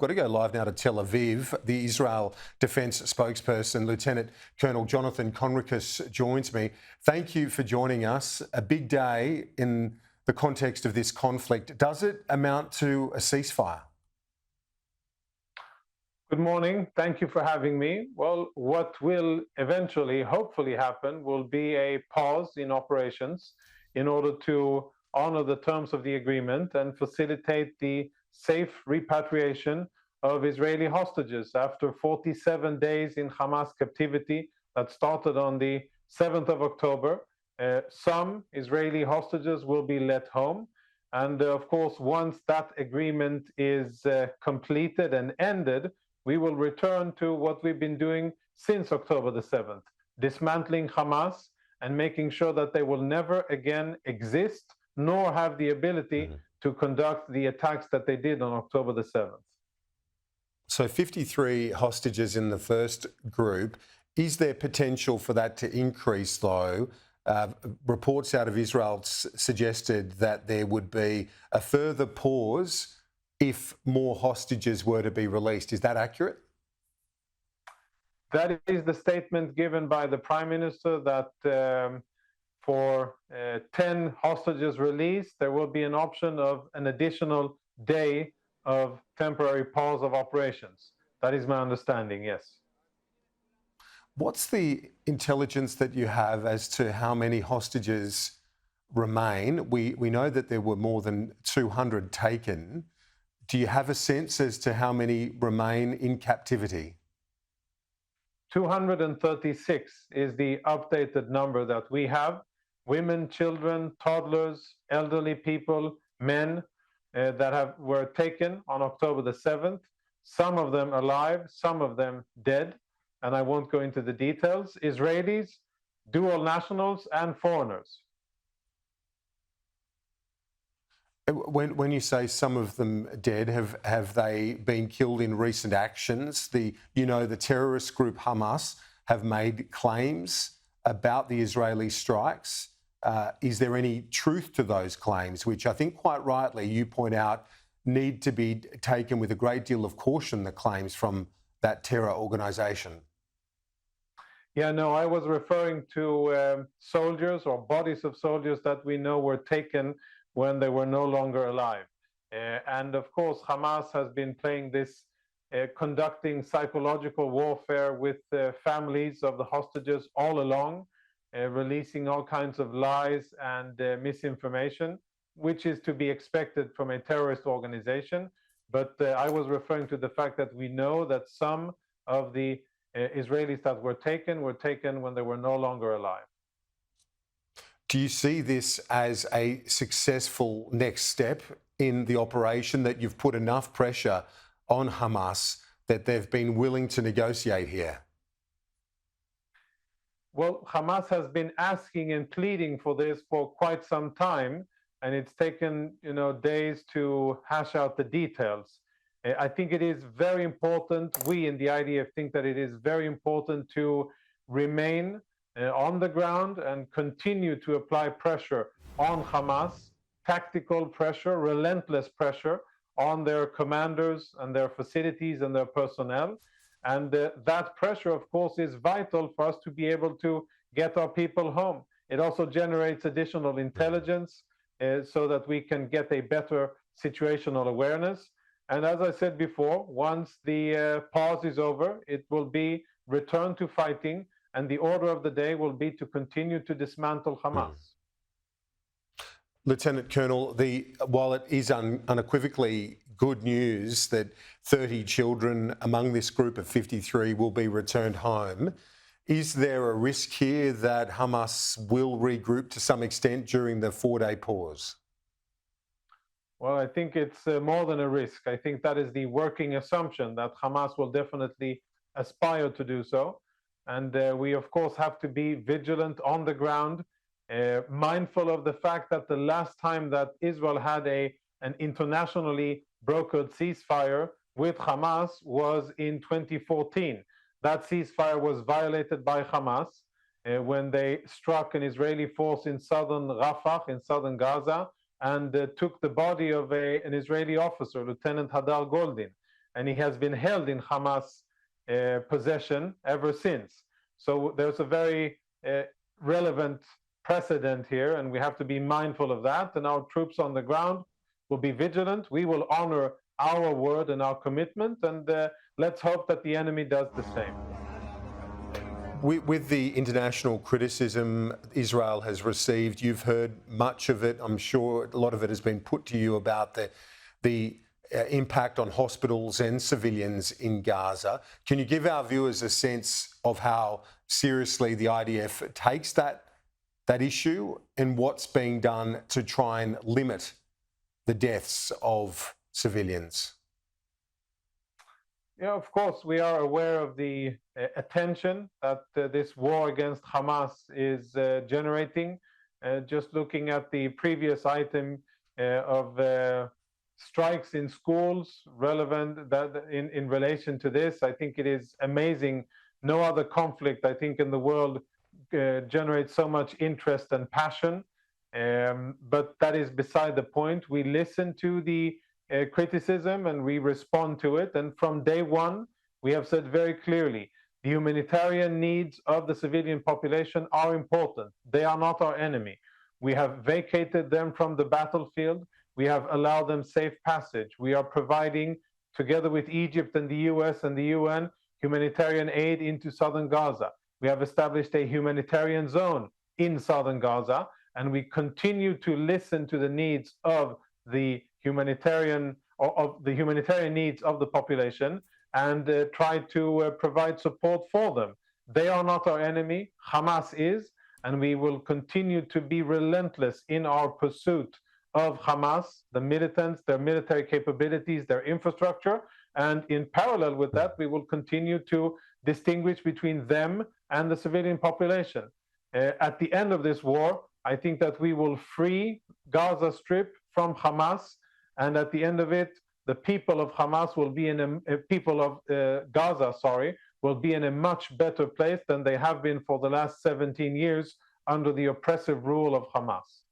Got to go live now to Tel Aviv. The Israel Defence spokesperson, Lieutenant Colonel Jonathan Conricus, joins me. Thank you for joining us. A big day in the context of this conflict. Does it amount to a ceasefire? Good morning. Thank you for having me. Well, what will eventually, hopefully happen will be a pause in operations in order to honor the terms of the agreement and facilitate the safe repatriation of Israeli hostages after 47 days in Hamas captivity that started on the 7th of October. Some Israeli hostages will be let home. And of course, once that agreement is completed and ended, we will return to what we've been doing since October the 7th, dismantling Hamas and making sure that they will never again exist, nor have the ability to conduct the attacks that they did on October the 7th. So 53 hostages in the first group. Is there potential for that to increase, though? Reports out of Israel suggested that there would be a further pause if more hostages were to be released. Is that accurate? That is the statement given by the Prime Minister that for 10 hostages released, there will be an option of an additional day of temporary pause of operations. That is my understanding, yes. What's the intelligence that you have as to how many hostages remain? We know that there were more than 200 taken. Do you have a sense as to how many remain in captivity? 236 is the updated number that we have. Women, children, toddlers, elderly people, men that were taken on October the 7th. Some of them alive, some of them dead. And I won't go into the details. Israelis, dual nationals, and foreigners. When you say some of them dead, have they been killed in recent actions? The terrorist group Hamas have made claims about the Israeli strikes. Is there any truth to those claims, which I think quite rightly you point out need to be taken with a great deal of caution, the claims from that terror organisation? Yeah, no, I was referring to soldiers or bodies of soldiers that we know were taken when they were no longer alive. And of course, Hamas has been playing this, conducting psychological warfare with families of the hostages all along, releasing all kinds of lies and misinformation, which is to be expected from a terrorist organization. But I was referring to the fact that we know that some of the Israelis that were taken when they were no longer alive. Do you see this as a successful next step in the operation, that you've put enough pressure on Hamas that they've been willing to negotiate here? Well, Hamas has been asking and pleading for this for quite some time, and it's taken, days to hash out the details. I think it is very important, we in the IDF think that it is very important to remain on the ground and continue to apply pressure on Hamas, tactical pressure, relentless pressure on their commanders and their facilities and their personnel. And that pressure, of course, is vital for us to be able to get our people home. It also generates additional intelligence so that we can get a better situational awareness. And as I said before, once the pause is over, it will be return to fighting, and the order of the day will be to continue to dismantle Hamas. Lieutenant Colonel, while it is unequivocally good news that 30 children among this group of 53 will be returned home, is there a risk here that Hamas will regroup to some extent during the 4-day pause? Well, I think it's more than a risk. I think that is the working assumption, that Hamas will definitely aspire to do so. And we, of course, have to be vigilant on the ground, mindful of the fact that the last time that Israel had an internationally brokered ceasefire with Hamas was in 2014. That ceasefire was violated by Hamas when they struck an Israeli force in southern Rafah, in southern Gaza, and took the body of an Israeli officer, Lieutenant Hadar Goldin. and he has been held in Hamas possession ever since. So there's a very relevant precedent here, and we have to be mindful of that. And our troops on the ground will be vigilant. We will honor our word and our commitment, and let's hope that the enemy does the same. With the international criticism Israel has received, you've heard much of it. I'm sure a lot of it has been put to you about the impact on hospitals and civilians in Gaza. Can you give our viewers a sense of how seriously the IDF takes that issue and what's being done to try and limit the deaths of civilians? Yeah, of course, we are aware of the attention that this war against Hamas is generating. Just looking at the previous item of strikes in schools relevant that in relation to this, I think it is amazing. No other conflict, I think, in the world generates so much interest and passion. But that is beside the point. We listen to the criticism and we respond to it. And from day one, we have said very clearly, the humanitarian needs of the civilian population are important. They are not our enemy. We have vacated them from the battlefield. We have allowed them safe passage. We are providing, together with Egypt and the US and the UN, humanitarian aid into southern Gaza. We have established a humanitarian zone in southern Gaza, and we continue to listen to the needs of the humanitarian needs of the population and try to provide support for them. They are not our enemy. Hamas is, and we will continue to be relentless in our pursuit of Hamas, the militants, their military capabilities, their infrastructure. And in parallel with that, we will continue to distinguish between them and the civilian population. At the end of this war, I think that we will free Gaza Strip from Hamas, and at the end of it, the people of Hamas will be in people of Gaza, will be in a much better place than they have been for the last 17 years under the oppressive rule of Hamas.